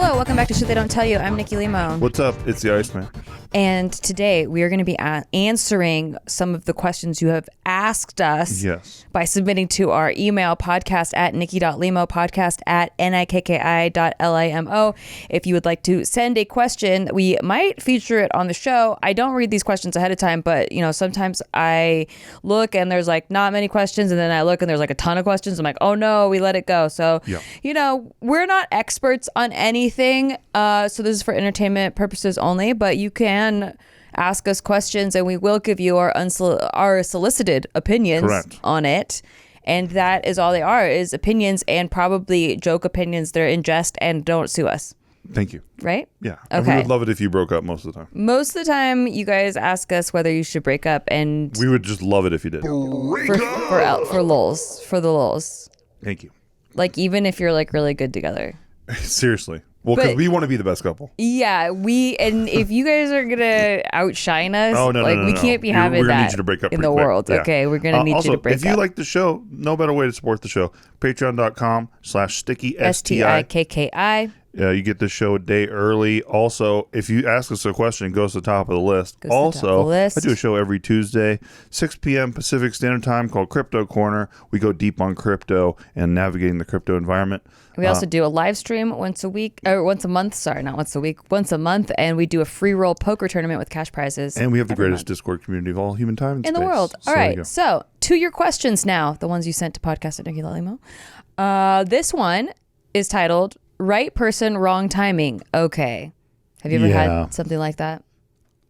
Hello, welcome back to Shit They Don't Tell You. I'm Nikki Limo. What's up? It's the Iceman. And today we are going to be answering some of the questions you have asked us by submitting to our email podcast at nikki.limo, podcast at nikki.limo. If you would like to send a question, we might feature it on the show. I don't read these questions ahead of time, but you know, sometimes I look and there's like not many questions, and then I look and there's like a ton of questions. I'm like, oh no, we let it go. So, you know, we're not experts on anything. So this is for entertainment purposes only, but you can ask us questions and we will give you our solicited opinions on it. And that is all they are, is opinions, and probably joke opinions. They're in jest and don't sue us. Thank you. Right? Yeah. And we would love it if you broke up most of the time. Most of the time, you guys ask us whether you should break up, and we would just love it if you did. For lulz. For the lulz. Thank you. Like, even if you're like really good together. Seriously. Well, because we want to be the best couple. Yeah, and if you guys are gonna outshine us, we can't be having we're gonna that need you to break up in the quick. world. Yeah. Okay, we're gonna need you to break up. If you like the show, no better way to support the show. Patreon.com/sticky STIKKI. You get the show a day early. Also, if you ask us a question, it goes to the top of the list. I do a show every Tuesday, 6 p.m. Pacific Standard Time, called Crypto Corner. We go deep on crypto and navigating the crypto environment. We also do a live stream once a month, and we do a free roll poker tournament with cash prizes. And we have the greatest Discord community of all human time in the world. All right, so to your questions now, the ones you sent to podcast at nikki.limo. This one is titled Right Person, Wrong Timing. Okay. Have you ever had something like that?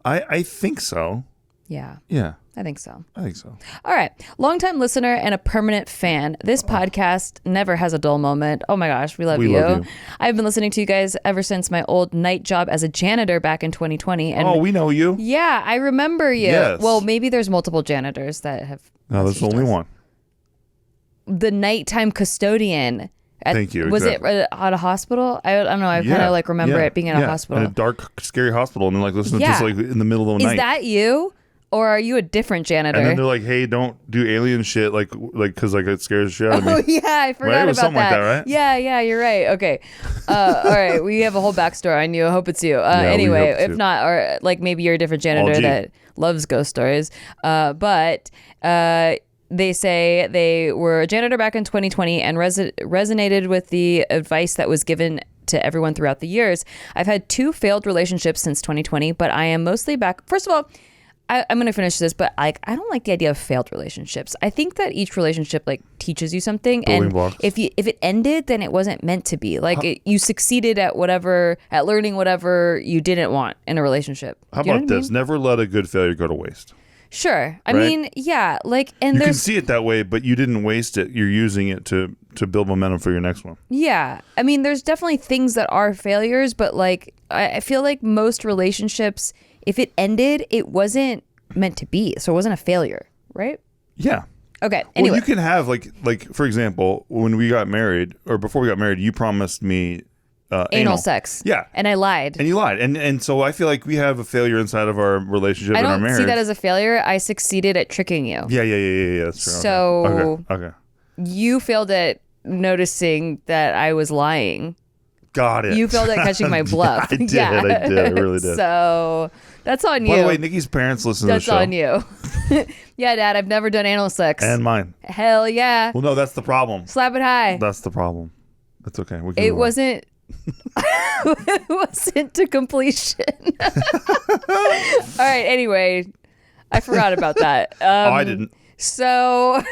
I think so. Yeah. Yeah. I think so. All right. Longtime listener and a permanent fan. This podcast never has a dull moment. Oh my gosh, we love you. I've been listening to you guys ever since my old night job as a janitor back in 2020. And we know you. Yeah, I remember you. Yes. Well, maybe there's multiple janitors that have. No, there's only one. The nighttime custodian. Thank you. Was it at a hospital? I don't know. I kind of like remember it being at a hospital. In a dark, scary hospital, and then like listen to just like in the middle of the night. Is that you? Or are you a different janitor? And then they're like, "Hey, don't do alien shit, like, because like it scares the shit out of me." Oh yeah, I forgot about something that. Like that, right? Yeah, you're right. Okay, all right, we have a whole backstory on you. I hope it's you. Anyway, if not, or like maybe you're a different janitor that loves ghost stories. But they say they were a janitor back in 2020 and resonated with the advice that was given to everyone throughout the years. I've had 2 failed relationships since 2020, but I am mostly back. First of all, I'm going to finish this, but like I don't like the idea of failed relationships. I think that each relationship like teaches you something, and if it ended, then it wasn't meant to be. Like you succeeded at learning whatever you didn't want in a relationship. How about this? Never let a good failure go to waste. Sure. I mean, yeah, like, and you can see it that way, but you didn't waste it. You're using it to build momentum for your next one. Yeah. I mean, there's definitely things that are failures, but like, I feel like most relationships, if it ended, it wasn't meant to be. So it wasn't a failure, right? Yeah. Okay. Anyway. Well, you can have like, for example, when we got married or before we got married, you promised me anal sex. Yeah. And I lied. And you lied. And so I feel like we have a failure inside of our relationship and our marriage. I don't see that as a failure. I succeeded at tricking you. Yeah. That's true. So okay. You failed at noticing that I was lying. Got it. You failed at catching my bluff. I did. I really did. So that's on you. By the way, Nikki's parents listen to the show. That's on you. Yeah, Dad, I've never done anal sex. And mine. Hell yeah. Well, no, that's the problem. Slap it high. That's the problem. That's okay. It wasn't. It wasn't to completion. All right. Anyway, I forgot about that. I didn't. So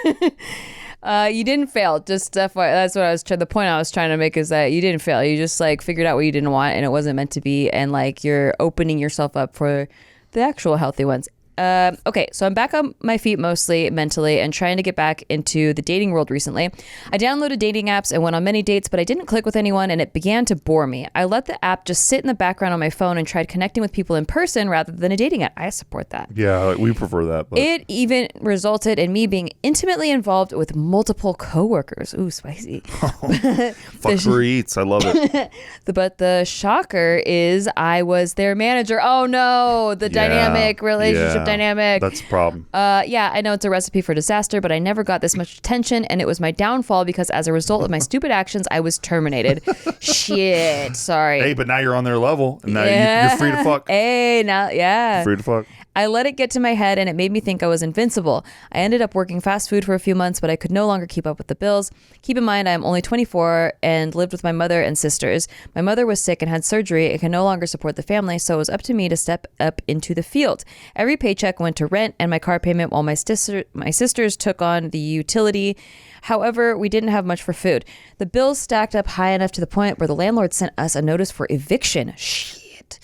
you didn't fail. Just that's what I was the point I was trying to make is that you didn't fail. You just like figured out what you didn't want and it wasn't meant to be, and like you're opening yourself up for the actual healthy ones. Okay, so I'm back on my feet mostly mentally and trying to get back into the dating world recently. I downloaded dating apps and went on many dates, but I didn't click with anyone and it began to bore me. I let the app just sit in the background on my phone and tried connecting with people in person rather than a dating app. I support that. Yeah, we prefer that. But it even resulted in me being intimately involved with multiple coworkers. Ooh, spicy. Fucker eats. I love it. But the shocker is I was their manager. Oh no, the dynamic relationship dynamic. That's the problem. Yeah, I know it's a recipe for disaster, but I never got this much attention, and it was my downfall because as a result of my stupid actions, I was terminated. Shit, sorry. Hey, but now you're on their level, and now you're free to fuck. Hey, now, yeah. Free to fuck. I let it get to my head and it made me think I was invincible. I ended up working fast food for a few months, but I could no longer keep up with the bills. Keep in mind, I am only 24 and lived with my mother and sisters. My mother was sick and had surgery and can no longer support the family, so it was up to me to step up into the field. Every paycheck went to rent and my car payment while my sisters took on the utility. However, we didn't have much for food. The bills stacked up high enough to the point where the landlord sent us a notice for eviction. Shit.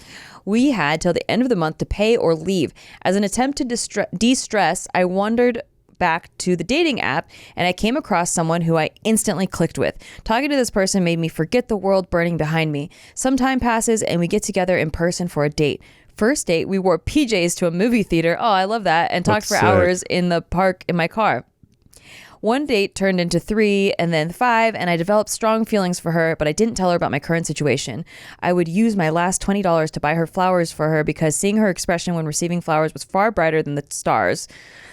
We had till the end of the month to pay or leave. As an attempt to de-stress, I wandered back to the dating app and I came across someone who I instantly clicked with. Talking to this person made me forget the world burning behind me. Some time passes and we get together in person for a date. First date, we wore PJs to a movie theater. Oh, I love that. And talked for hours in the park in my car. One date turned into 3 and then 5, and I developed strong feelings for her, but I didn't tell her about my current situation. I would use my last $20 to buy her flowers for her because seeing her expression when receiving flowers was far brighter than the stars.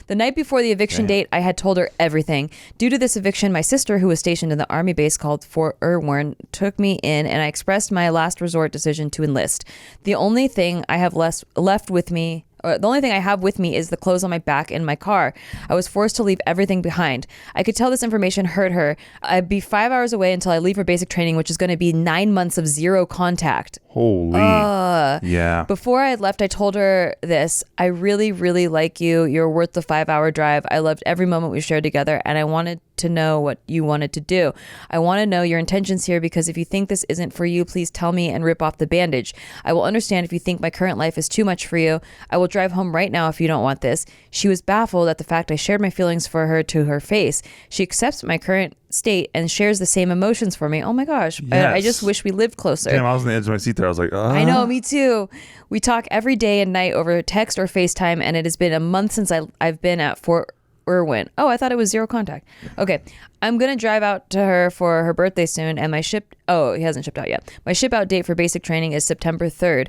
The night before the eviction date, I had told her everything. Due to this eviction, my sister, who was stationed in the army base called Fort Irwin, took me in, and I expressed my last resort decision to enlist. The only thing I have left with me the only thing I have with me is the clothes on my back in my car. I was forced to leave everything behind. I could tell this information hurt her. I'd be 5 hours away until I leave for basic training, which is going to be 9 months of zero contact. Holy. Yeah. Before I left, I told her this. I really, really like you. You're worth the 5-hour drive. I loved every moment we shared together, and I wanted to know what you wanted to do. I want to know your intentions here because if you think this isn't for you, please tell me and rip off the bandage. I will understand if you think my current life is too much for you. I will drive home right now if you don't want this. She was baffled at the fact I shared my feelings for her to her face. She accepts my current state and shares the same emotions for me. Oh my gosh. Yes. I just wish we lived closer. Damn, I was on the edge of my seat there. I was like, I know, me too. We talk every day and night over text or FaceTime, and it has been a month since I've been at Fort Irwin. Oh, I thought it was zero contact. Okay. I'm going to drive out to her for her birthday soon, and he hasn't shipped out yet. My ship out date for basic training is September 3rd.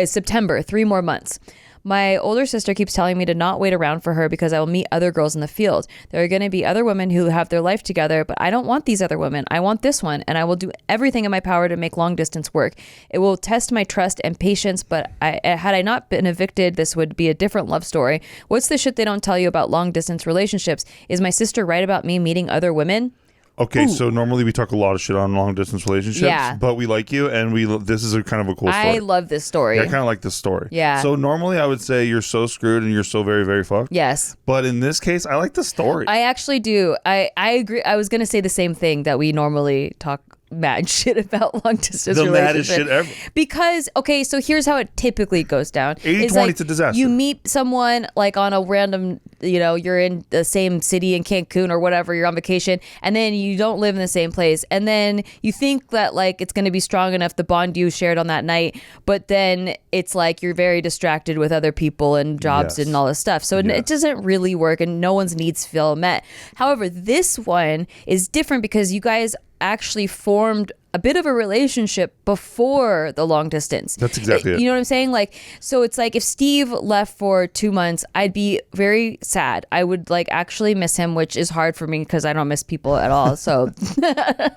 September, 3 more months. My older sister keeps telling me to not wait around for her because I will meet other girls in the field. There are going to be other women who have their life together, but I don't want these other women. I want this one, and I will do everything in my power to make long distance work. It will test my trust and patience, but had I not been evicted, this would be a different love story. What's the shit they don't tell you about long distance relationships? Is my sister right about me meeting other women? Okay, so normally we talk a lot of shit on long distance relationships, but we like you, and this is kind of a cool story. I love this story. Yeah, I kind of like this story. Yeah. So normally I would say you're so screwed and you're so very, very fucked. Yes. But in this case, I like the story. I actually do. I agree. I was going to say the same thing, that we normally talk mad shit about long distance relationships. The maddest shit ever. Because, okay, so here's how it typically goes down. 80-20, it's a disaster. You meet someone like on a random, you're in the same city in Cancun or whatever, you're on vacation, and then you don't live in the same place. And then you think that like it's going to be strong enough, the bond you shared on that night, but then it's like you're very distracted with other people and jobs and all this stuff. So it doesn't really work and no one's needs feel met. However, this one is different because you guys actually formed a bit of a relationship before the long distance. That's exactly it. You know what I'm saying? Like, so it's like if Steve left for 2 months, I'd be very sad. I would like actually miss him, which is hard for me because I don't miss people at all. So and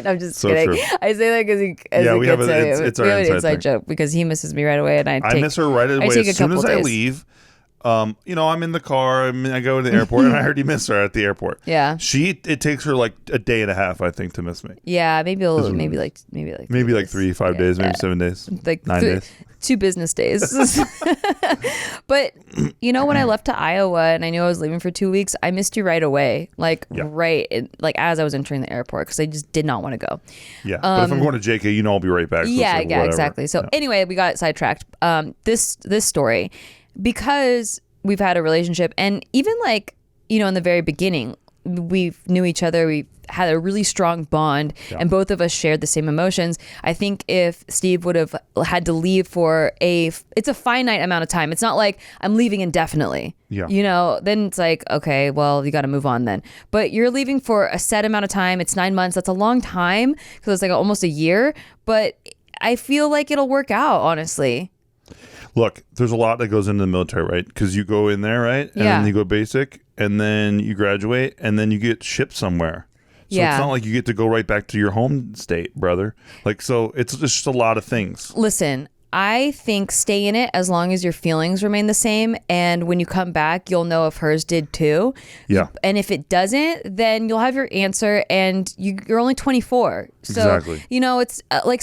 I'm just kidding. True. I say that because we have an inside joke because he misses me right away, and I miss her right away as soon as I leave. I'm in the car. I go to the airport, and I already miss her at the airport. Yeah, it takes her like a day and a half, I think, to miss me. Yeah, maybe like 3-5 days, maybe 7 days, like 9 days. 2 business days. But when I left to Iowa and I knew I was leaving for 2 weeks, I missed you right away, like as I was entering the airport, because I just did not want to go. Yeah, but if I'm going to JK, I'll be right back. So exactly. So anyway, we got sidetracked. This story. Because we've had a relationship, and even like, in the very beginning, we knew each other, we had a really strong bond, and both of us shared the same emotions. I think if Steve would have had to leave for it's a finite amount of time. It's not like I'm leaving indefinitely. Yeah. Then it's like, okay, well, you got to move on then. But you're leaving for a set amount of time. It's 9 months. That's a long time because it's like almost a year. But I feel like it'll work out, honestly. Look, there's a lot that goes into the military, right? Because you go in there, right? And then you go basic, and then you graduate, and then you get shipped somewhere. So it's not like you get to go right back to your home state, brother. Like, so it's just a lot of things. Listen, I think stay in it as long as your feelings remain the same. And when you come back, you'll know if hers did too. Yeah. And if it doesn't, then you'll have your answer, and you're only 24. So, exactly. It's like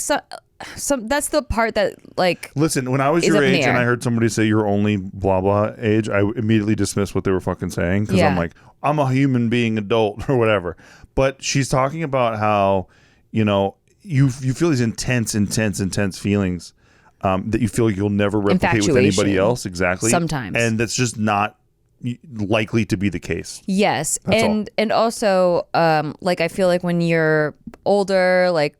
some that's the part that like. Listen, when I was your age and I heard somebody say you're only blah blah age, I immediately dismissed what they were fucking saying, because I'm like, I'm a human being adult or whatever. But she's talking about how, you feel these intense feelings that you feel like you'll never replicate with anybody else. Exactly. Sometimes. And that's just not likely to be the case. Yes. And also, like, I feel like when you're older, like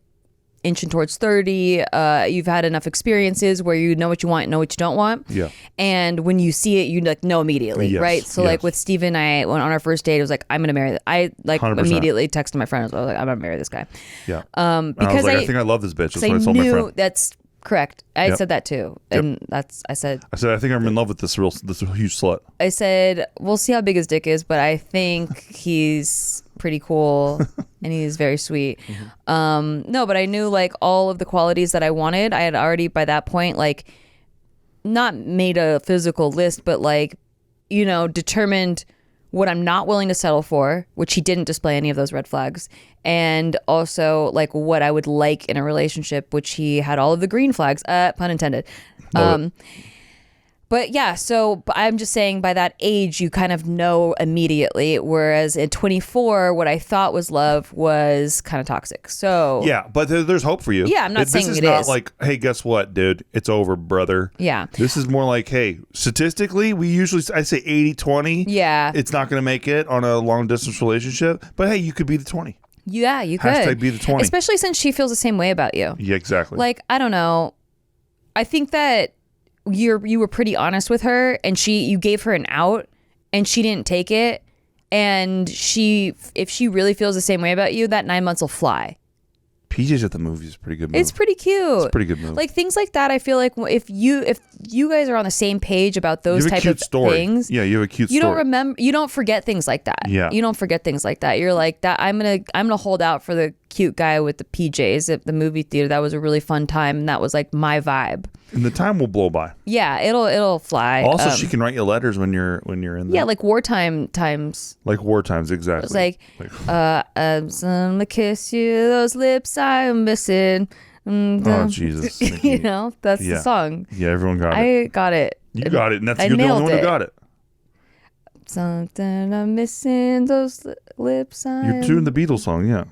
inching towards 30, you've had enough experiences where you know what you want, know what you don't want. Yeah. And when you see it, you like know immediately, right? So like with Steve and I, when on our first date, it was like, I'm gonna marry. I like 100%. Immediately texted my friends. I was like, I'm gonna marry this guy. Yeah. Because I think I love this bitch. That's what I told my friend. That's correct. I said that too, and I said I think I'm in love with this huge slut. I said we'll see how big his dick is, but I think he's pretty cool and he's very sweet. No, but I knew like all of the qualities that I wanted. I had already by that point like not made a physical list, but like determined what I'm not willing to settle for, which he didn't display any of those red flags, and also like what I would like in a relationship, which he had all of the green flags, pun intended. But yeah, so I'm just saying by that age, you kind of know immediately. Whereas at 24, what I thought was love was kind of toxic. So yeah, but there's hope for you. Yeah, I'm not saying it is. This is not like, hey, guess what, dude? It's over, brother. Yeah. This is more like, hey, statistically, I say 80-20. Yeah. It's not going to make it on a long distance relationship. But hey, you could be the 20. Yeah, you could. Hashtag be the 20. Especially since she feels the same way about you. Yeah, exactly. Like, I don't know. I think that you were pretty honest with her, and you gave her an out, and she didn't take it, and if she really feels the same way about you, that 9 months will fly. PJ's at the movies is a pretty good movie. It's pretty cute. It's a pretty good movie. Like things like that, I feel like if you guys are on the same page about those type of things, yeah, you have a cute story. You don't forget things like that. Yeah, you don't forget things like that. You're like that. I'm gonna hold out for the cute guy with the PJs at the movie theater. That was a really fun time, and that was like my vibe. And the time will blow by. Yeah, it'll fly. Also, she can write you letters when you're in there. Yeah, like wartime times. Like war times, exactly. It's like, I'm gonna kiss you, those lips I'm missing. Oh Jesus! That's the song. Yeah, everyone got it. I got it. You got it, and you're the only one who got it. Something I'm missing, those lips You're doing the Beatles song, yeah.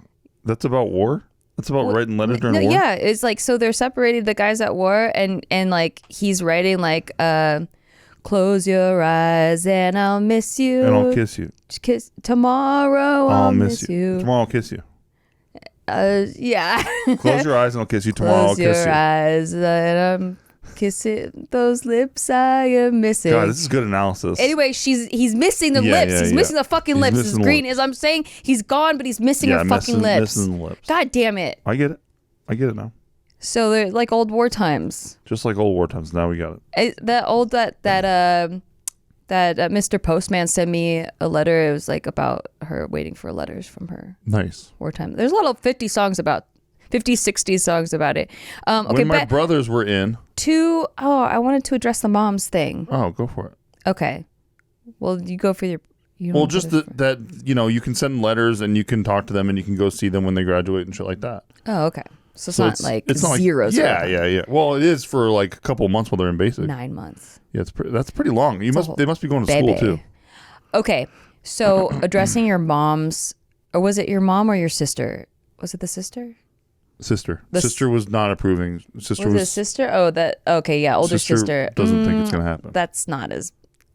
That's about war. That's about writing letters during war. Yeah, it's like, so they're separated, the guys at war, and like he's writing like, close your eyes and I'll miss you, and I'll kiss you. Kiss tomorrow. I'll miss you. Tomorrow I'll kiss you. Yeah. Close your eyes and I'll kiss you. Tomorrow I'll kiss you. Close your eyes and I'm kissing those lips I am missing. God, this is good analysis. Anyway, he's missing the lips. He's missing the fucking lips. As green as I'm saying, he's gone, but he's missing her fucking lips. Missing the lips. God damn it. I get it now. So they're like old war times. Just like old war times. Now we got it. That Mr. Postman sent me a letter. It was like about her waiting for letters from her. Nice. Wartime. There's a lot of 60 songs about it. Okay, when my brothers were in. I wanted to address the mom's thing. Oh, go for it. Okay. Well, you go for your. Just that you can send letters and you can talk to them and you can go see them when they graduate and shit like that. Oh, okay. So it's not like zeros. Yeah. Well, it is for like a couple of months while they're in basic. 9 months. Yeah, that's pretty long. They must be going to school too. Okay, so addressing your mom's, or was it your mom or your sister? Was it the sister? Sister. Sister was not approving. Sister was it sister? Oh, okay, yeah, older sister doesn't think it's gonna happen. That's not as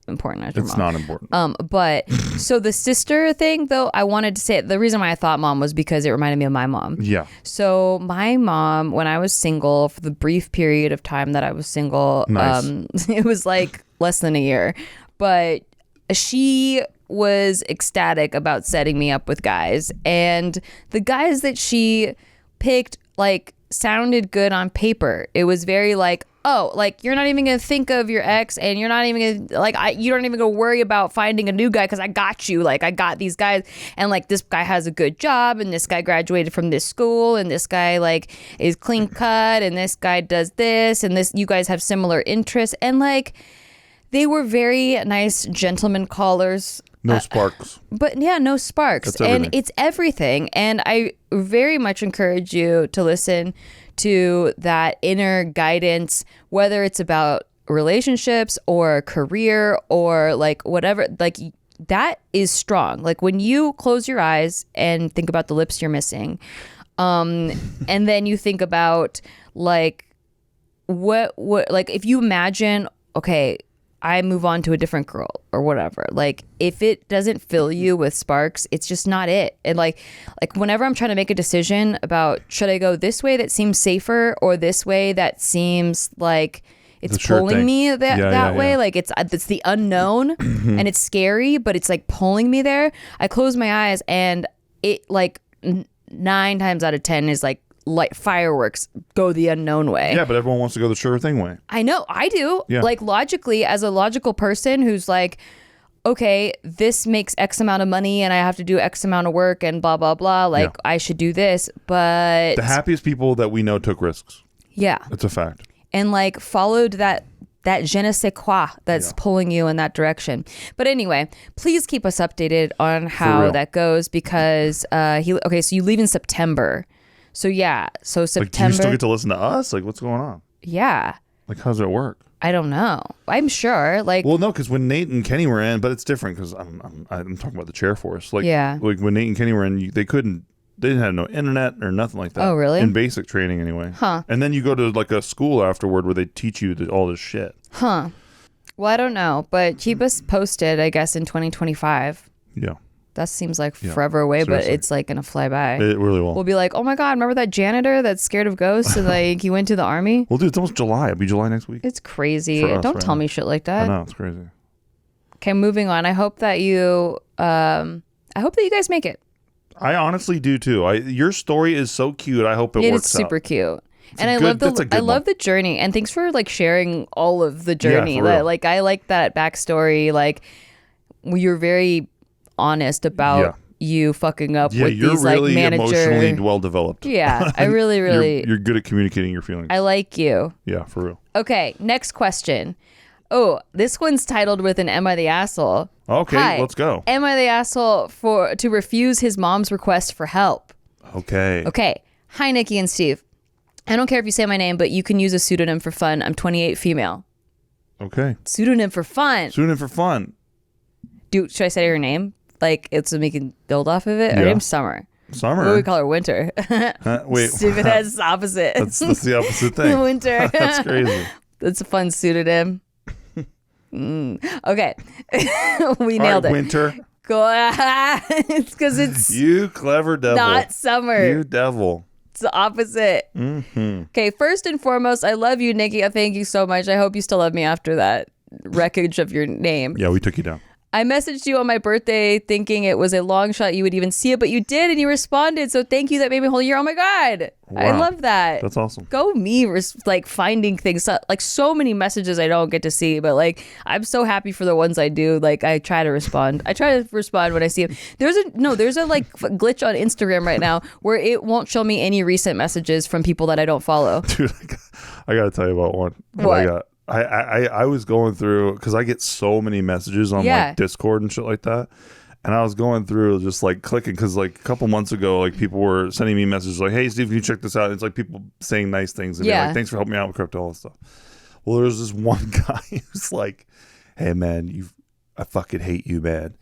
important as your mom. It's not important. But so the sister thing, though, I wanted to say it. The reason why I thought mom was because it reminded me of my mom. Yeah. So my mom, when I was single, for the brief period of time that I was single, nice. It was like less than a year, but she was ecstatic about setting me up with guys, and the guys that she picked like sounded good on paper. It was very like oh, like you're not even gonna think of your ex, and you're not even gonna you don't even go worry about finding a new guy because I got you. Like I got these guys, and like this guy has a good job, and this guy graduated from this school, and this guy like is clean cut, and this guy does this, and this you guys have similar interests, and like they were very nice gentleman callers. No sparks. But yeah, no sparks. And it's everything. And I very much encourage you to listen to that inner guidance, whether it's about relationships or career or like whatever, like that is strong. Like when you close your eyes and think about the lips you're missing, and then you think about like what like if you imagine, okay, I move on to a different girl or whatever. Like if it doesn't fill you with sparks, it's just not it. And like whenever I'm trying to make a decision about should I go this way that seems safer or this way that seems like it's pulling me that way. Like it's the unknown and it's scary, but it's like pulling me there. I close my eyes and it like 9 times out of 10 is like fireworks, go the unknown way. Yeah, but everyone wants to go the sure thing way. I know, I do. Yeah. Like logically, as a logical person who's like, okay, this makes X amount of money and I have to do X amount of work and blah, blah, blah. Like I should do this, but... The happiest people that we know took risks. Yeah. It's a fact. And like followed that je ne sais quoi that's pulling you in that direction. But anyway, please keep us updated on how that goes because so you leave in September. So yeah, so September. Like, do you still get to listen to us? Like, what's going on? Yeah. Like, how's it work? I don't know. I'm sure. Like, well, no, because when Nate and Kenny were in, but it's different because I'm talking about the chair force. Like, like when Nate and Kenny were in, they didn't have no internet or nothing like that. Oh, really? In basic training, anyway. Huh. And then you go to like a school afterward where they teach you all this shit. Huh. Well, I don't know, but keep us posted. I guess in 2025. Yeah. That seems like forever away, seriously. But it's like gonna fly by. It really will. We'll be like, oh my God, remember that janitor that's scared of ghosts and like he went to the army? Well, dude, it's almost July. It'll be July next week. It's crazy. Don't tell me shit like that. I know, it's crazy. Okay, moving on. I hope that you guys make it. I honestly do too. Your story is so cute. I hope it works out. It's super cute. And I love the journey. And thanks for like sharing all of the journey. Like I like that backstory. Like you're very honest about you fucking up with these like manager. You're really emotionally well developed. Yeah, I really you're good at communicating your feelings. I like you. Yeah, for real. Okay, next question. Oh, this one's titled with an "Am I the asshole?" Okay, Hi, let's go. Am I the asshole to refuse his mom's request for help? Okay. Hi, Nikki and Steve. I don't care if you say my name, but you can use a pseudonym for fun. I'm 28, female. Okay. Pseudonym for fun. Dude, should I say her name? Like, it's so we can build off of it? Her name's Summer. What do we call her? Winter. Wait. Stupid as opposite. That's the opposite thing. Winter. That's crazy. That's a fun pseudonym. Okay. We nailed it. Winter. It's because it's... You clever devil. Not summer. You devil. It's the opposite. Mm-hmm. Okay, first and foremost, I love you, Nikki. Thank you so much. I hope you still love me after that wreckage of your name. Yeah, we took you down. I messaged you on my birthday thinking it was a long shot you would even see it, but you did and you responded. So thank you. That made me a whole year. Oh my God. Wow. I love that. That's awesome. Go me, like finding things, like so many messages I don't get to see, but like I'm so happy for the ones I do. Like I try to respond. I try to respond when I see them. There's a like glitch on Instagram right now where it won't show me any recent messages from people that I don't follow. Dude, I got to tell you about one. What? I was going through because I get so many messages on like Discord and shit like that, and I was going through just like clicking because like a couple months ago like people were sending me messages like, hey Steve, can you check this out? And it's like people saying nice things and like, thanks for helping me out with crypto, all that stuff. Well, there's this one guy who's like, hey man, I fucking hate you, man.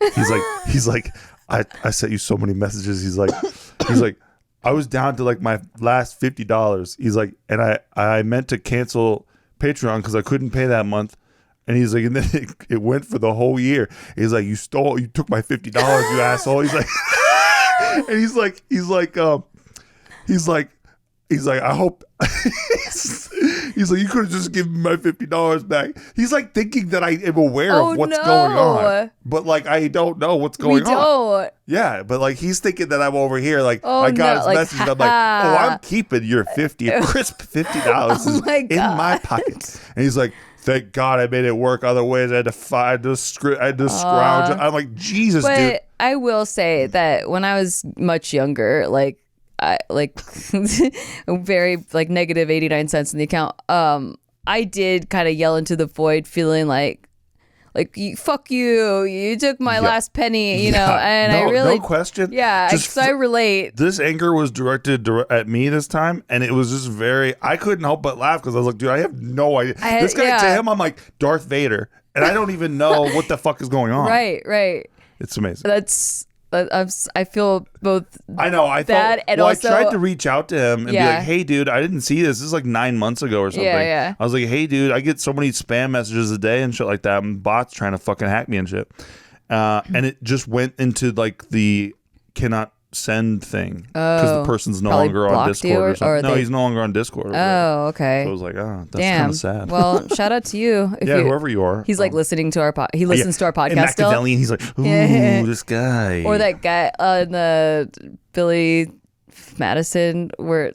He's like I sent you so many messages. He's like I was down to like my last $50. He's like, and I meant to cancel Patreon because I couldn't pay that month, and he's like, and then it went for the whole year. He's like, you took my $50, you asshole. He's like, and he's like, He's like, I hope. He's like, you could have just given me my $50 back. He's like thinking that I am aware of what's going on, but like I don't know what's going on. Yeah, but like he's thinking that I'm over here. Like I got his message. And I'm like, oh, I'm keeping your a crisp $50 in my pocket. And he's like, thank God I made it work. Otherwise, I had to scrounge. I'm like, Jesus, dude. I will say that when I was much younger, like very like negative 89 cents in the account. I did kind of yell into the void, feeling like fuck you took my last penny, you know. And I really, no question. Yeah, so I relate. This anger was directed at me this time, and it was just I couldn't help but laugh because I was like, dude, I have no idea. This guy, to him, I'm like Darth Vader, and I don't even know what the fuck is going on. Right. It's amazing. I feel both. I know. I tried to reach out to him and be like, "Hey, dude, I didn't see this. This is like 9 months ago or something." Yeah. I was like, "Hey, dude, I get so many spam messages a day and shit like that, and bots trying to fucking hack me and shit." And it just went into like the cannot send thing because the person's no longer on Discord or something. No, he's no longer on Discord. Oh, okay. So I was like, oh, that's kind of sad. Well, shout out to you. Whoever you are. He's like listening to our he listens to our podcast and still. Machiavellian, he's like, ooh, this guy. Or that guy in the Billy Madison where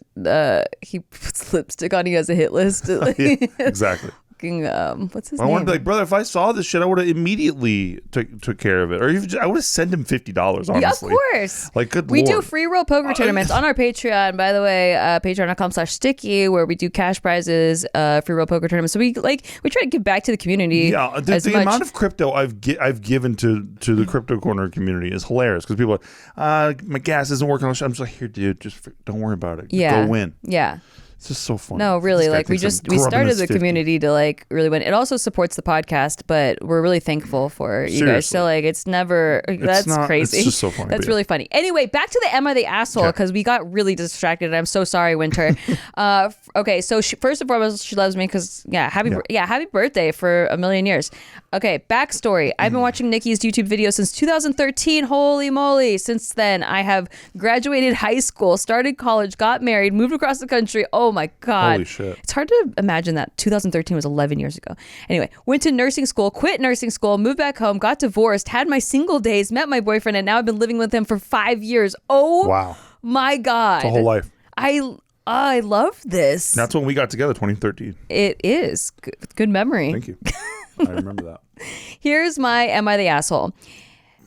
he puts lipstick on, he has a hit list. Exactly. What's his name? I want to be like, brother, if I saw this shit, I would have immediately took care of it. Or even I would have sent him $50, honestly. Yeah, of course. Like, good We Lord. do free roll poker tournaments on our Patreon, by the way, patreon.com/sticky, where we do cash prizes, free roll poker tournaments. So we try to give back to the community. Yeah, the amount of crypto I've given to the crypto corner community is hilarious because people are, my gas isn't working. I'm just like, here, dude, just don't worry about it. Yeah. Go win. Yeah. It's just so funny. No, really, like we started the community to like really win. It also supports the podcast, but we're really thankful for you guys. So like, it's never crazy. It's just so funny. That's really funny. Anyway, back to the Am I the Asshole, because we got really distracted. I'm so sorry, Winter. Okay, so first and foremost, she loves me because happy birthday for a million years. Okay, backstory. I've been watching Nikki's YouTube videos since 2013. Holy moly! Since then, I have graduated high school, started college, got married, moved across the country. Oh my God. Holy shit. It's hard to imagine that 2013 was 11 years ago. Anyway, went to nursing school, quit nursing school, moved back home, got divorced, had my single days, met my boyfriend, and now I've been living with him for 5 years. Oh, wow. My God. It's a whole life. I love this. That's when we got together, 2013. It is. Good memory. Thank you. I remember that. Here's my Am I the Asshole?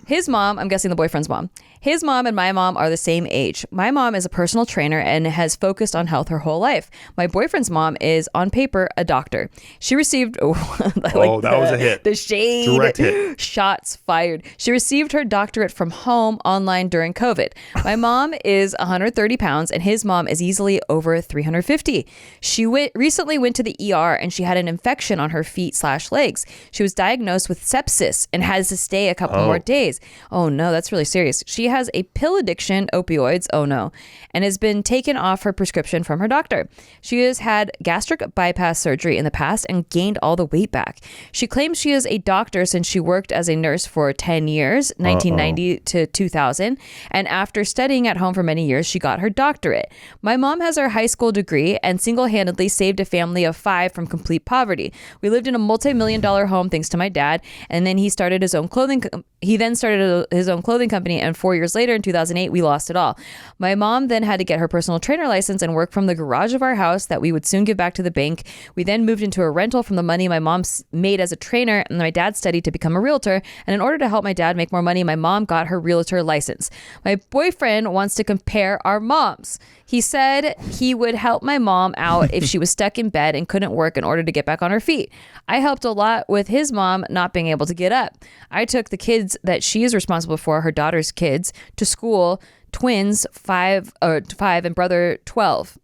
His mom, I'm guessing the boyfriend's mom. His mom and my mom are the same age. My mom is a personal trainer and has focused on health her whole life. My boyfriend's mom is, on paper, a doctor. She received... that was a hit. The shade. Direct hit. Shots fired. She received her doctorate from home online during COVID. My mom is 130 pounds and his mom is easily over 350. She recently went to the ER and she had an infection on her feet/legs. She was diagnosed with sepsis and has to stay a couple more days. Oh no, that's really serious. She has a pill addiction, opioids, oh no, and has been taken off her prescription from her doctor. She has had gastric bypass surgery in the past and gained all the weight back. She claims she is a doctor since she worked as a nurse for 10 years, 1990 to 2000, and after studying at home for many years, she got her doctorate. My mom has her high school degree and single-handedly saved a family of 5 from complete poverty. We lived in a multi-million-dollar home thanks to my dad, and then he started his own clothing company, and 4 years later in 2008 we lost it all. My mom then had to get her personal trainer license and work from the garage of our house that we would soon give back to the bank. We then moved into a rental from the money my mom made as a trainer, and my dad studied to become a realtor, and in order to help my dad make more money, my mom got her realtor license. My boyfriend wants to compare our moms. He said he would help my mom out if she was stuck in bed and couldn't work in order to get back on her feet. I helped a lot with his mom not being able to get up. I took the kids that she is responsible for, her daughter's kids, to school, twins 5 and brother 12.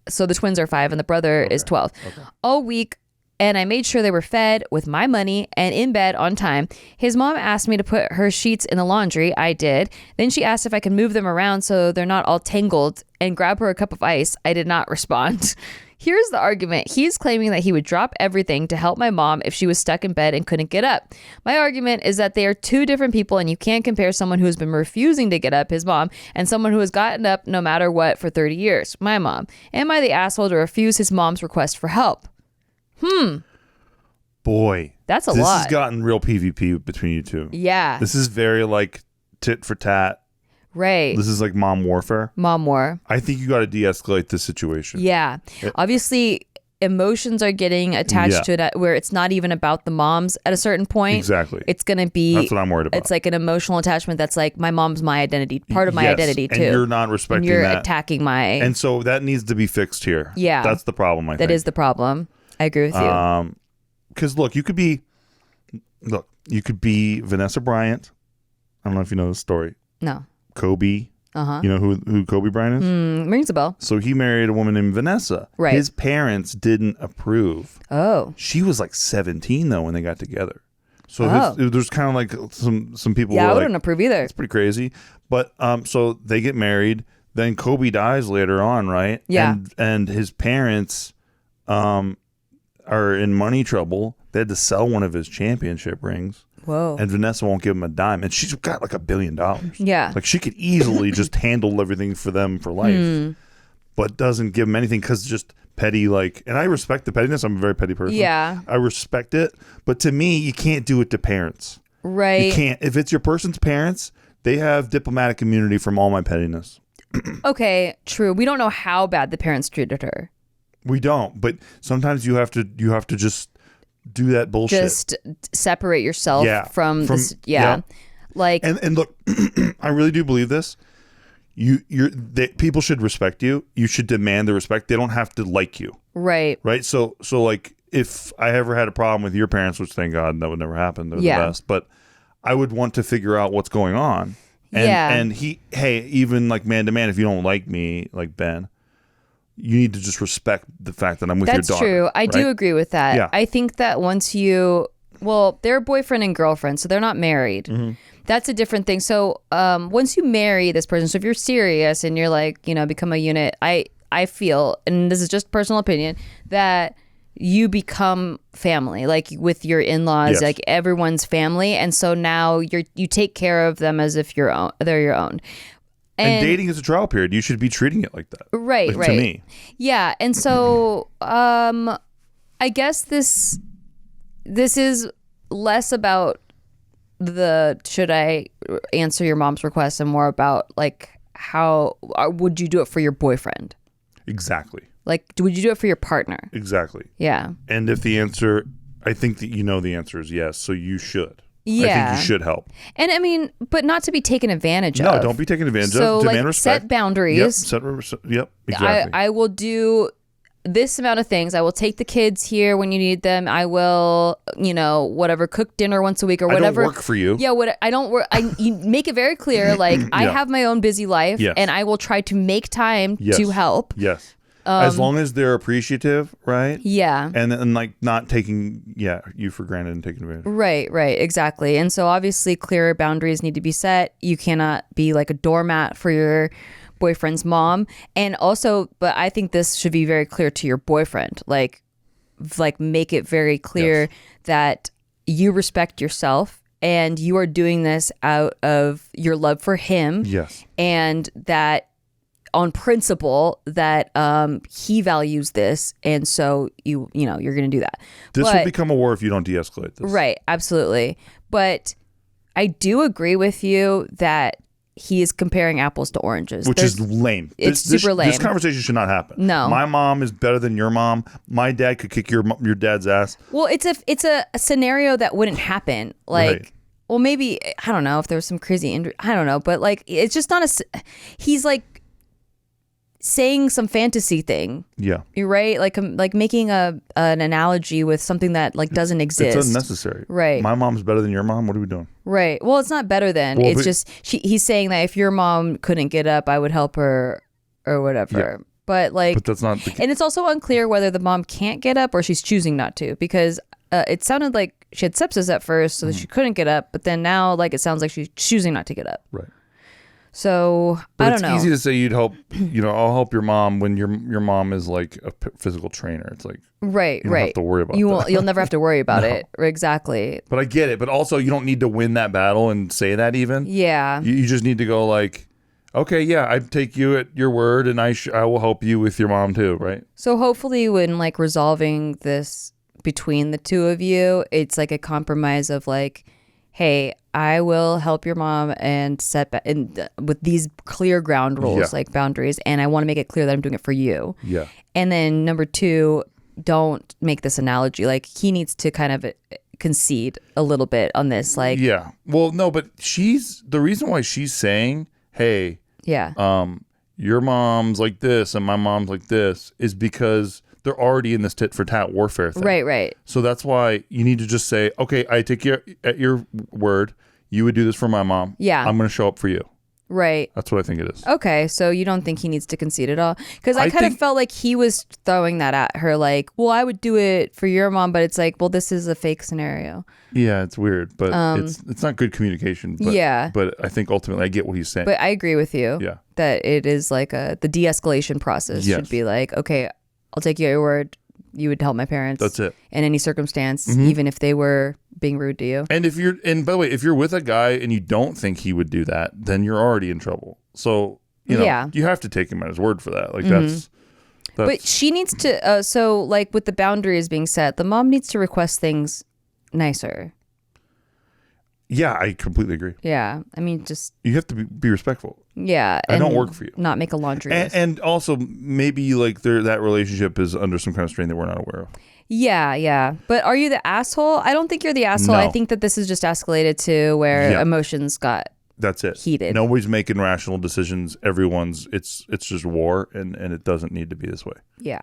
So the twins are 5 and the brother is 12. Okay. All week, and I made sure they were fed with my money and in bed on time. His mom asked me to put her sheets in the laundry. I did. Then she asked if I could move them around so they're not all tangled and grab her a cup of ice. I did not respond. Here's the argument. He's claiming that he would drop everything to help my mom if she was stuck in bed and couldn't get up. My argument is that they are two different people, and you can't compare someone who has been refusing to get up, his mom, and someone who has gotten up no matter what for 30 years, my mom. Am I the asshole to refuse his mom's request for help? Boy. That's a lot. This has gotten real PvP between you two. Yeah. This is very like tit for tat. Right. This is like mom warfare. Mom war. I think you got to de-escalate this situation. Yeah. Obviously, emotions are getting attached to it where it's not even about the moms at a certain point. Exactly. It's going to be... That's what I'm worried about. It's like an emotional attachment that's like, my mom's my identity, part of my identity too. And you're not respecting that. And you're attacking my... And so that needs to be fixed here. Yeah. That's the problem, I think. That is the problem. I agree with you. Because look, you could be Vanessa Bryant. I don't know if you know this story. No. Kobe. You know who Kobe Bryant is? Rings a bell. So he married a woman named Vanessa. Right. His parents didn't approve. Oh. She was like 17 though when they got together. So there's kind of like some people. Yeah, who I are wouldn't like, approve either. It's pretty crazy. But so they get married. Then Kobe dies later on, right? Yeah. And his parents are in money trouble. They had to sell one of his championship rings. Whoa. And Vanessa won't give him a dime. And she's got like $1 billion. Yeah. Like she could easily just handle everything for them for life. But doesn't give them anything because just petty, like, and I respect the pettiness. I'm a very petty person. Yeah. I respect it. But to me, you can't do it to parents. Right. You can't. If it's your person's parents, they have diplomatic immunity from all my pettiness. Okay, true. We don't know how bad the parents treated her. We don't. But sometimes you have to just do that bullshit. Just separate yourself from this. Yeah. Like, and look, I really do believe this. People should respect you. You should demand the respect. They don't have to like you. Right. Right. So like if I ever had a problem with your parents, which thank God that would never happen. They're the best. But I would want to figure out what's going on. And even like man to man, if you don't like me, like Ben, you need to just respect the fact that I'm with your daughter. That's true. I do agree with that. Yeah. I think that once they're boyfriend and girlfriend, so they're not married. That's a different thing. So once you marry this person, so if you're serious and you're like, become a unit, I feel, and this is just personal opinion, that you become family, like with your in-laws, like everyone's family. And so now you take care of them as if they're your own. And dating is a trial period. You should be treating it like that. Right, right. To me. Yeah. And so I guess this is less about should I answer your mom's request and more about like how would you do it for your boyfriend? Exactly. Like, would you do it for your partner? Exactly. Yeah. And if the answer, I think that the answer is yes, so you should. Yeah. I think you should help. And I mean, but not to be taken advantage of. No, don't be taken advantage of. So, demand respect. Set boundaries. Yep, exactly. I will do this amount of things. I will take the kids here when you need them. I will, whatever, cook dinner once a week or whatever. I don't work for you. Yeah, I don't work. You make it very clear, like, I have my own busy life, and I will try to make time to help. Yes. As long as they're appreciative, right? Yeah. And like not taking you for granted and taking advantage. Right, exactly. And so obviously clear boundaries need to be set. You cannot be like a doormat for your boyfriend's mom. And also, but I think this should be very clear to your boyfriend. Like make it very clear that you respect yourself and you are doing this out of your love for him. Yes. And that on principle that he values this, and so you're going to do that. This will become a war if you don't de-escalate this. Right, absolutely. But I do agree with you that he is comparing apples to oranges, which is lame. It's super lame. This conversation should not happen. No, my mom is better than your mom. My dad could kick your dad's ass. Well, it's a scenario that wouldn't happen. Like. Right. Well, maybe I don't know if there was some crazy injury. I don't know, but like it's just not he's like saying some fantasy thing. Yeah. You're right. Like making an analogy with something that like doesn't exist. It's unnecessary. Right. My mom's better than your mom. What are we doing? Right. Well, it's not better than. Well, it's just he's saying that if your mom couldn't get up, I would help her or whatever. Yeah. But that's not the case. And it's also unclear whether the mom can't get up or she's choosing not to, because it sounded like she had sepsis at first, so that she couldn't get up, but then now like it sounds like she's choosing not to get up. Right. So I don't know. It's easy to say you'd help, I'll help your mom when your mom is like a physical trainer. It's like, right. You don't have to worry about that. You'll never have to worry about it. Exactly. But I get it. But also you don't need to win that battle and say that even. Yeah. You just need to go like, okay, yeah, I take you at your word and I will help you with your mom too, right? So hopefully when like resolving this between the two of you, it's like a compromise of like, hey, I will help your mom and with these clear ground rules, like boundaries, and I want to make it clear that I'm doing it for you. Yeah. And then number two, don't make this analogy. Like he needs to kind of concede a little bit on this. Like, yeah. Well, no, but the reason why she's saying, hey, your mom's like this and my mom's like this is because they're already in this tit for tat warfare thing. Right. So that's why you need to just say, okay, I take you at your word. You would do this for my mom. Yeah. I'm going to show up for you. Right. That's what I think it is. Okay. So you don't think he needs to concede at all? Because I kind of felt like he was throwing that at her like, well, I would do it for your mom, but it's like, well, this is a fake scenario. Yeah, it's weird, but it's not good communication. But, but I think ultimately I get what he's saying. But I agree with you. Yeah. That it is like the de-escalation process should be like, okay, I'll take you at your word. You would help my parents. That's it. In any circumstance, even if they were being rude to you. And by the way, if you're with a guy and you don't think he would do that, then you're already in trouble. So, you have to take him at his word for that. Like that's But she needs to, so like with the boundaries being set, the mom needs to request things nicer. Yeah, I completely agree. Yeah. I mean, just... You have to be respectful. Yeah. I don't work for you. Not make a laundry list. And also, maybe like that relationship is under some kind of strain that we're not aware of. Yeah. But are you the asshole? I don't think you're the asshole. No. I think that this is just escalated to where emotions got That's it. heated. Nobody's making rational decisions. It's just war, and it doesn't need to be this way. Yeah.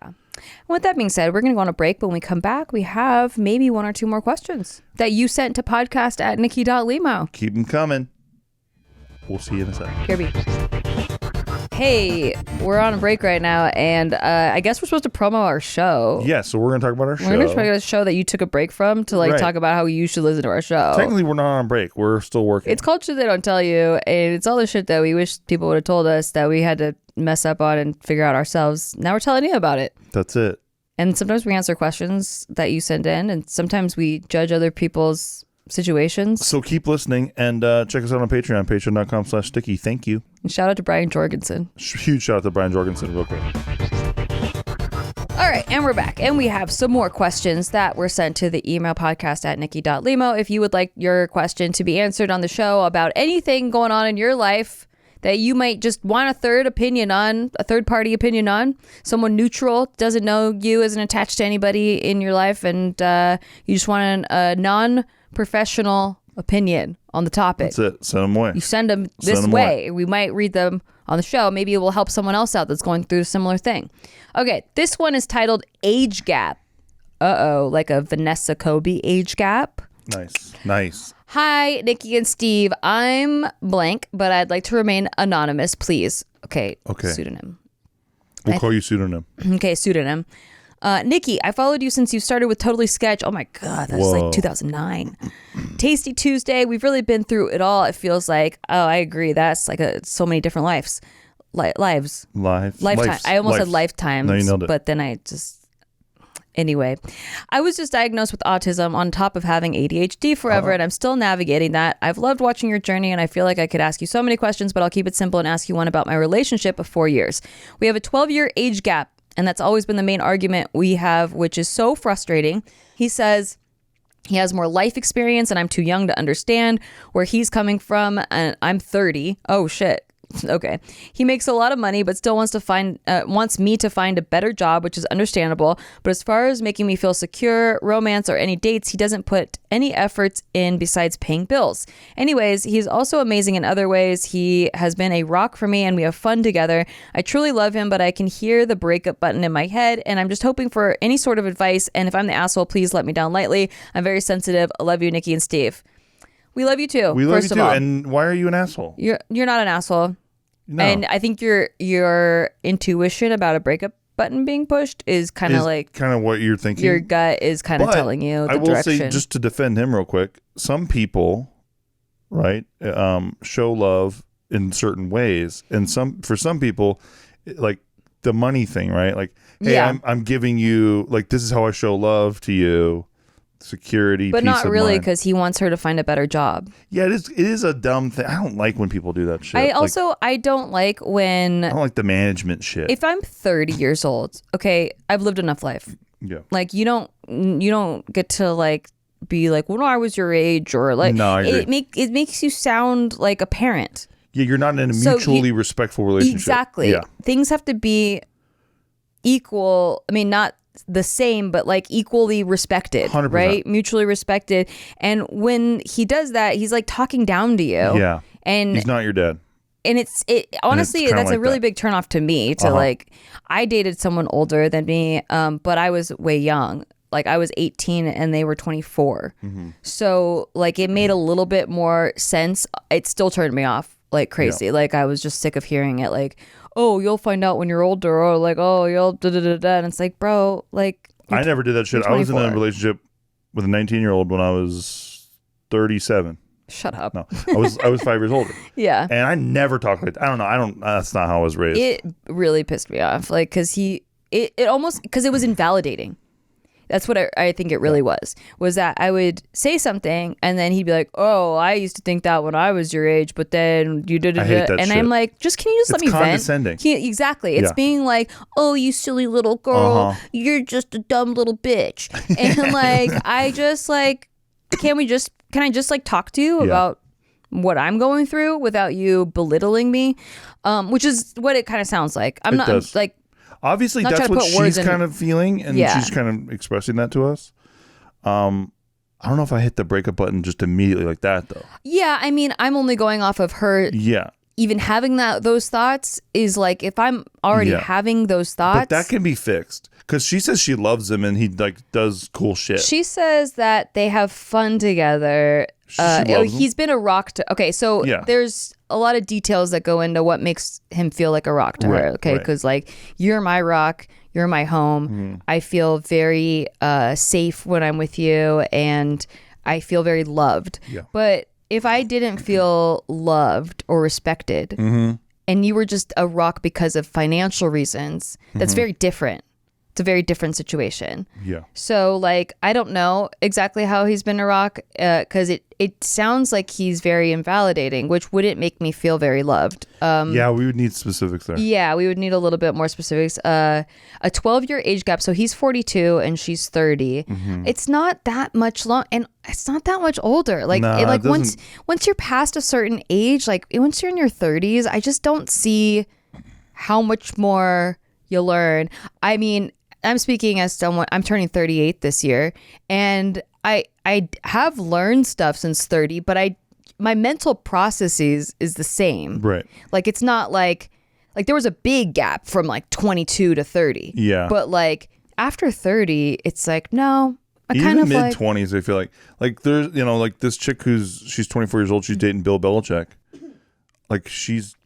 With that being said, we're going to go on a break. But when we come back, we have maybe one or two more questions that you sent to podcast@nikki.limo. Keep them coming. We'll see you in a second. Here be. Hey, we're on a break right now, and I guess we're supposed to promo our show. Yeah, so we're going to talk about our show. We're going to talk about a show that you took a break from to talk about how you should listen to our show. Technically, we're not on a break. We're still working. It's called Shit They Don't Tell You, and it's all the shit that we wish people would have told us that we had to mess up on and figure out ourselves. Now we're telling you about it. That's it. And sometimes we answer questions that you send in, and sometimes we judge other people's situations. So keep listening and check us out on Patreon, patreon.com/sticky. Thank you. And shout out to Brian Jorgensen. Huge shout out to Brian Jorgensen real quick. All right, and we're back. And we have some more questions that were sent to the email podcast@nikki.limo. If you would like your question to be answered on the show about anything going on in your life that you might just want a third party opinion on, someone neutral, doesn't know you, isn't attached to anybody in your life, and you just want a non-professional opinion on the topic. That's it. Send them away. You send them this way. We might read them on the show. Maybe it will help someone else out that's going through a similar thing. Okay, this one is titled Age Gap. Like a Vanessa Kobe age gap. Nice. Hi, Nikki and Steve. I'm blank, but I'd like to remain anonymous, please. Okay. Pseudonym. We'll call you pseudonym. Okay, pseudonym. Nikki, I followed you since you started with Totally Sketch. Oh my God, that was like 2009. Tasty Tuesday. We've really been through it all. It feels like, I agree. That's like so many different lives. Lives. Lifetime. I almost said lifetimes. No, you nailed it. But then Anyway, I was just diagnosed with autism on top of having ADHD forever, and I'm still navigating that. I've loved watching your journey, and I feel like I could ask you so many questions, but I'll keep it simple and ask you one about my relationship of 4 years. We have a 12-year age gap, and that's always been the main argument we have, which is so frustrating. He says he has more life experience, and I'm too young to understand where he's coming from, and I'm 30. Oh, shit. Okay. He makes a lot of money, but still wants me to find a better job, which is understandable. But as far as making me feel secure, romance, or any dates, he doesn't put any efforts in besides paying bills. Anyways, he's also amazing in other ways. He has been a rock for me, and we have fun together. I truly love him, but I can hear the breakup button in my head, and I'm just hoping for any sort of advice. And if I'm the asshole, please let me down lightly. I'm very sensitive. I love you, Nikki and Steve. We love you too. We love you too. And why are you an asshole? You're not an asshole. No. And I think your intuition about a breakup button being pushed is kind of what you're thinking. Your gut is kind of telling you the direction. I will say, just to defend him real quick, some people, right, show love in certain ways. And for some people, like the money thing, right? Like, hey, I'm giving you, like, this is how I show love to you. Security, but not really, because he wants her to find a better job. Yeah, it is a dumb thing. I don't like when people do that shit. I don't like when I don't like the management shit. If I'm 30 years old, okay, I've lived enough life. Yeah, like you don't get to like be like, well, no, I was your age, or like, no, I agree. It makes you sound like a parent. Yeah, you're not in a mutually respectful relationship. Exactly. Yeah. Things have to be equal. I mean, not the same, but like equally respected, 100%. Right? Mutually respected. And when he does that, he's like talking down to you. Yeah. And he's not your dad. And honestly, that's like a really big turnoff to me to like, I dated someone older than me, but I was way young. Like I was 18 and they were 24. Mm-hmm. So like it made a little bit more sense. It still turned me off like crazy. Yeah. Like I was just sick of hearing it. Like, oh, you'll find out when you're older, or like, oh, you'll da-da-da-da. And it's like, bro, like... I never did that shit. I was in a relationship with a 19-year-old when I was 37. Shut up. No, I was 5 years older. Yeah. And I never talked like that. I don't know. That's not how I was raised. It really pissed me off. Like, because it almost, because it was invalidating. That's what I think it really was that I would say something and then he'd be like, oh, I used to think that when I was your age, but then you did it. And shit. I'm like, can you just let me condescending. Vent? Exactly. It's being like, oh, you silly little girl. You're just a dumb little bitch. And like, can I just like talk to you about what I'm going through without you belittling me? Which is what it kind of sounds like. I'm like, obviously, that's what she's kind of feeling, and she's kind of expressing that to us. I don't know if I hit the breakup button just immediately like that, though. Yeah, I mean, I'm only going off of her. Yeah. Even having those thoughts is like, if I'm already having those thoughts. But that can be fixed, because she says she loves him and he like does cool shit. She says that they have fun together. He's been a rock to... Okay, so there's a lot of details that go into what makes him feel like a rock to her, okay? Because like, you're my rock, you're my home. Mm-hmm. I feel very safe when I'm with you, and I feel very loved. Yeah. But if I didn't feel loved or respected, and you were just a rock because of financial reasons, that's very different. It's a very different situation. Yeah. So like, I don't know exactly how he's been a rock, because it sounds like he's very invalidating, which wouldn't make me feel very loved. Yeah, we would need specifics there. Yeah, we would need a little bit more specifics. A 12-year age gap. So he's 42 and she's 30. Mm-hmm. It's not that much long, and it's not that much older. Like, once you're past a certain age, like once you're in your 30s, I just don't see how much more you learn. I mean, I'm speaking as someone, I'm turning 38 this year, and I have learned stuff since 30, but my mental processes is the same. Right. Like, it's not like there was a big gap from like 22 to 30. Yeah. But like after 30, it's like, no, even mid-20s, I feel like there's, like this chick she's 24 years old, she's dating Bill Belichick. Like he's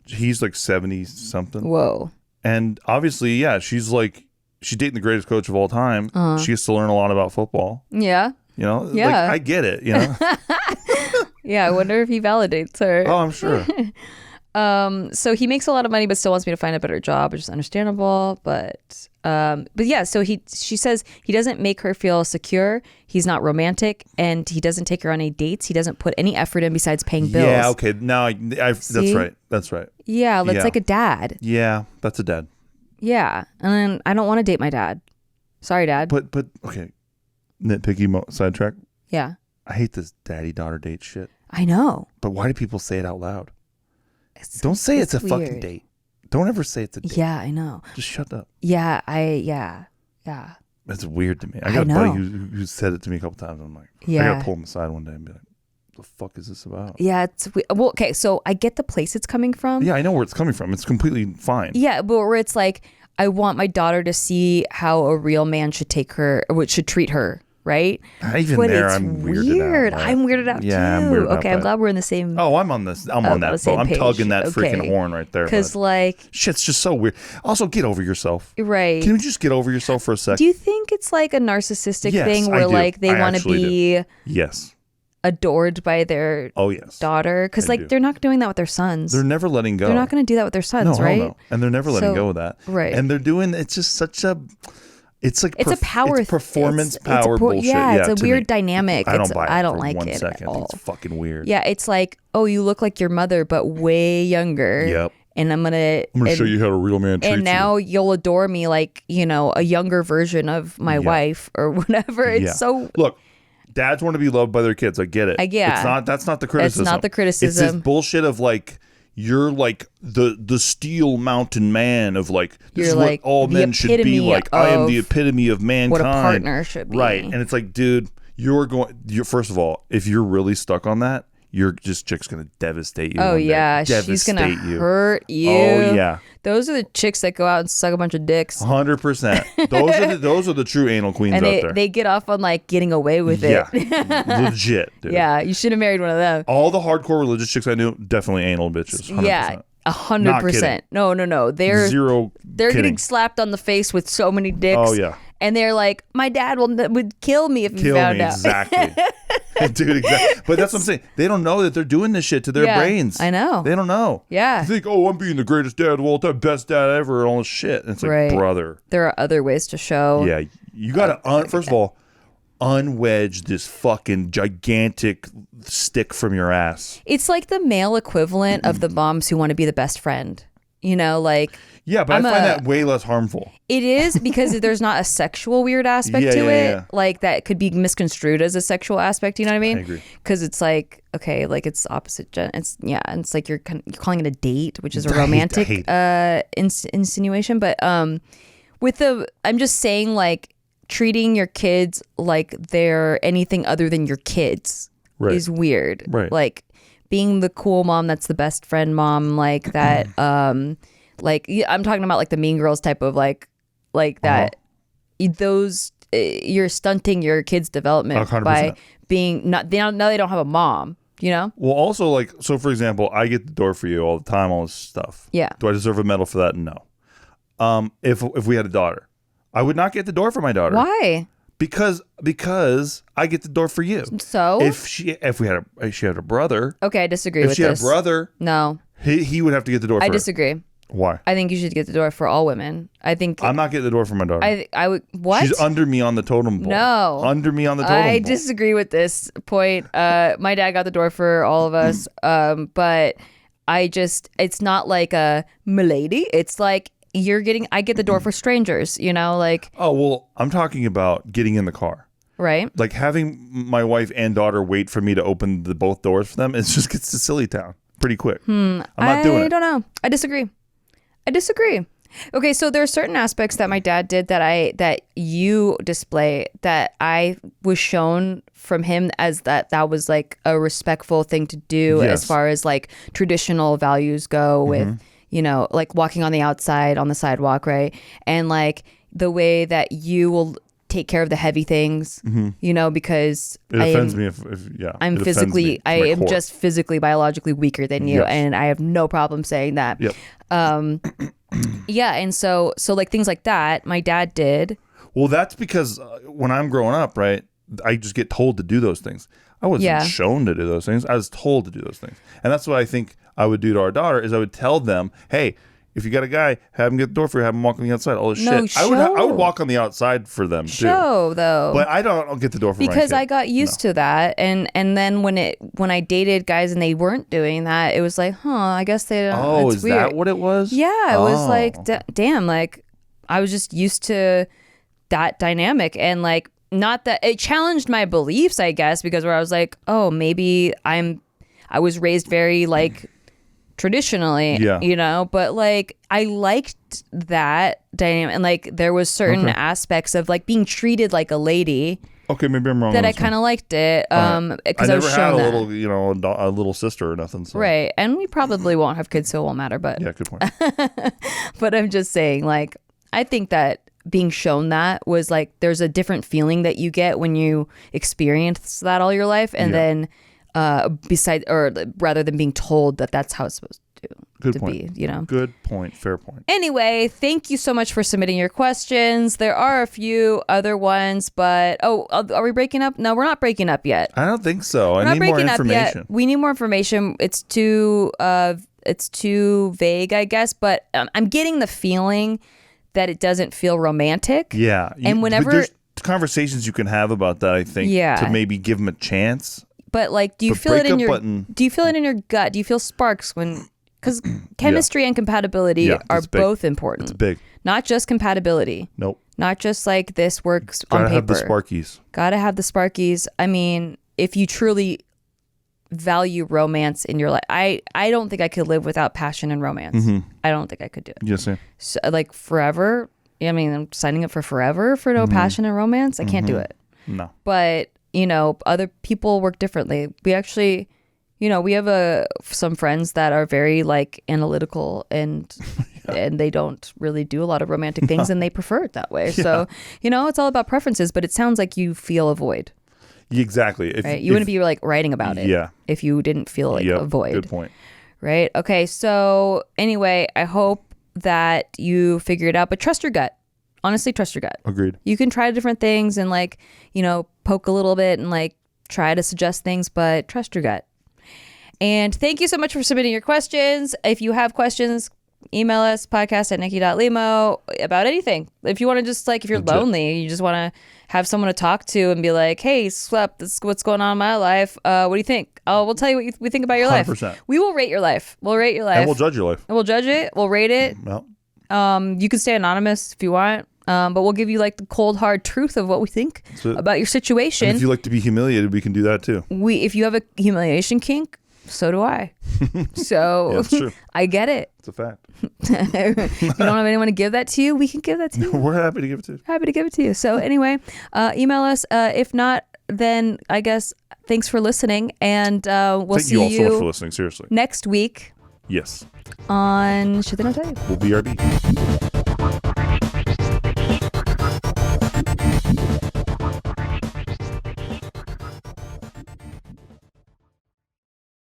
like 70 something. Whoa. And obviously, yeah, she's dating the greatest coach of all time. She gets to learn a lot about football. Yeah. Like, I get it, Yeah, I wonder if he validates her. Oh, I'm sure. So he makes a lot of money, but still wants me to find a better job, which is understandable. But yeah, so she says he doesn't make her feel secure. He's not romantic, and he doesn't take her on any dates. He doesn't put any effort in besides paying bills. Yeah, okay. Now that's right. That's right. Yeah, that's like a dad. Yeah, that's a dad. Yeah, and I don't want to date my dad. Sorry, Dad. But okay, nitpicky sidetrack. Yeah. I hate this daddy-daughter date shit. I know. But why do people say it out loud? Don't say it's a weird fucking date. Don't ever say it's a date. Yeah, I know. Just shut up. Yeah, yeah. That's weird to me. I got a buddy who said it to me a couple times. I'm like, I gotta pull him aside one day and be like, the fuck is this about? Yeah, well, okay, so I get the place it's coming from. Yeah, I know where it's coming from. It's completely fine. Yeah, but where it's like, I want my daughter to see how a real man should take her, or should treat her, right? Even but there, I'm weirded out. I'm weirded out too. I'm weirded out. Okay, I'm glad we're in the same. Oh, I'm on that. I'm tugging that freaking horn right there. Because like, shit's just so weird. Also, get over yourself. Right? Can we just get over yourself for a second? Do you think it's like a narcissistic thing where like they want to be? Yes. adored by their daughter, because they're not doing that with their sons. They're never letting go. They're not going to do that with their sons, right? No. And they're never letting go of that, right? And they're doing, it's just such a, it's like it's a power, it's performance power bullshit. Yeah, it's a weird dynamic. I don't buy it. I don't like it at all. It's fucking weird. Yeah, it's like, oh, you look like your mother, but way younger. Yep. And I'm gonna show you how a real man treats you. And now you'll adore me like, a younger version of my wife or whatever. It's so... Look, dads want to be loved by their kids. I get it. That's not the criticism. It's not the criticism. It's this bullshit of like, you're like the steel mountain man of like, this is what all men should be like. I am the epitome of mankind. What a partner should be. Right. And it's like, dude, you're first of all, if you're really stuck on that, chick's gonna devastate you. Oh yeah, she's gonna hurt you. Oh yeah, those are the chicks that go out and suck a bunch of dicks. 100%. Those are the true anal queens and out there. They get off on like getting away with it. Yeah, legit. Dude. Yeah, you should have married one of them. All the hardcore religious chicks I knew, definitely anal bitches. 100%. Yeah. 100%. No. They're getting slapped on the face with so many dicks. Oh yeah. And they're like, my dad would kill me if he found out. Exactly. Dude, exactly. But that's what I'm saying. They don't know that they're doing this shit to their brains. I know. They don't know. Yeah. They think, I'm being the greatest dad of all time, best dad ever, and all this shit. And it's like, brother. There are other ways to show. Yeah. You got to, first of all, unwedge this fucking gigantic stick from your ass. It's like the male equivalent of the moms who want to be the best friend. Like... Yeah, but I find that way less harmful. It is, because there's not a sexual weird aspect to it. Yeah. Like that could be misconstrued as a sexual aspect. You know what I mean? I agree. Because it's like, okay, like it's opposite. It's and it's like you're calling it a date, which is a romantic insinuation. But I'm just saying, like, treating your kids like they're anything other than your kids is weird. Right. Like being the cool mom that's the best friend mom, like that. Like I'm talking about like the Mean Girls type of like that. Those you're stunting your kids' development 100%. By being now they don't have a mom. Well, also like, so for example, I get the door for you all the time, all this stuff. Yeah. Do I deserve a medal for that? No. If we had a daughter, I would not get the door for my daughter. Why? Because I get the door for you. So if she had a brother. Okay, I disagree with this. If she had a brother, no, he would have to get the door. I disagree. Why? I think you should get the door for all women. I think I'm not getting the door for my daughter. I would. What? She's under me on the totem pole. No, under me on the totem pole. I disagree with this point. My dad got the door for all of us, but it's not like a milady. It's like I get the door for strangers. Like. Oh well, I'm talking about getting in the car. Right. Like having my wife and daughter wait for me to open both doors for them. It just gets to silly town pretty quick. I'm not doing it. I don't know. I disagree. Okay, so there are certain aspects that my dad did that you display that I was shown from him as that was like a respectful thing to do as far as like traditional values go with, like walking on the outside on the sidewalk, right? And like the way that you will take care of the heavy things, because it offends me if I'm physically, I am just physically, biologically weaker than you, and I have no problem saying that. Yep. And so like things like that, my dad did. Well, that's because when I'm growing up, right, I just get told to do those things. I wasn't shown to do those things. I was told to do those things, and that's what I think I would do to our daughter is I would tell them, hey, if you got a guy, have him get the door for you, have him walk on the outside. All this shit. I would walk on the outside for them too. Though. But I don't get the door for because my kid. I got used to that, and then when I dated guys and they weren't doing that, it was like, I guess they don't. Oh, it's is weird. That what it was? Yeah, it was like, damn, like I was just used to that dynamic, and like not that it challenged my beliefs, I guess, because where I was like, oh, maybe I was raised very like. Traditionally, but like I liked that dynamic, and like there was certain aspects of like being treated like a lady. Okay, maybe I'm wrong. That I kind of liked it, because I was shown had a little, a little sister or nothing. So. Right, and we probably won't have kids, so it won't matter. But yeah, good point. But I'm just saying, like, I think that being shown that was like there's a different feeling that you get when you experience that all your life, and then. Rather than being told that that's how it's supposed to do. Good point. Good point. Fair point. Anyway, thank you so much for submitting your questions. There are a few other ones, but are we breaking up? No, we're not breaking up yet. I don't think so. I need more information. We need more information. It's too vague, I guess, but I'm getting the feeling that it doesn't feel romantic. Yeah. And whenever there's conversations you can have about that, I think, to maybe give them a chance. But like, do you feel it in your gut? Do you feel sparks when? Because chemistry and compatibility are both important. It's big. Not just compatibility. Nope. Not just like this works on paper. Gotta have the sparkies. Gotta have the sparkies. I mean, if you truly value romance in your life, I don't think I could live without passion and romance. Mm-hmm. I don't think I could do it. Yes, sir. So, like forever. I mean, I'm signing up for forever for no passion and romance. I can't do it. No. But, other people work differently. We actually... we have some friends that are very like analytical and they don't really do a lot of romantic things and they prefer it that way. Yeah. So, it's all about preferences, but it sounds like you feel a void. Exactly. You wouldn't be like writing about it if you didn't feel like a void. Good point. Right? Okay. So anyway, I hope that you figure it out, but trust your gut. Honestly, trust your gut. Agreed. You can try different things and like, poke a little bit and like try to suggest things, but trust your gut. And thank you so much for submitting your questions. If you have questions, email us, podcast@nikki.limo, about anything. If you want to just like, if you're lonely, you just want to have someone to talk to and be like, hey, Swep, this is what's going on in my life. What do you think? Oh, we'll tell you what we think about your 100%. Life. We will rate your life. We'll rate your life. And we'll judge your life. And we'll judge it. We'll rate it. Well. You can stay anonymous if you want. But we'll give you like the cold hard truth of what we think about your situation. And if you like to be humiliated, we can do that too. If you have a humiliation kink, so do I. So that's true. I get it. It's a fact. If you don't have anyone to give that to you, we can give that to you. We're happy to give it to you. Happy to give it to you. So anyway, email us. If not, then I guess thanks for listening. And we'll see you. Thank you all so much for listening. Seriously. Next week. Yes. On Should They Not Tell You? We'll BRB.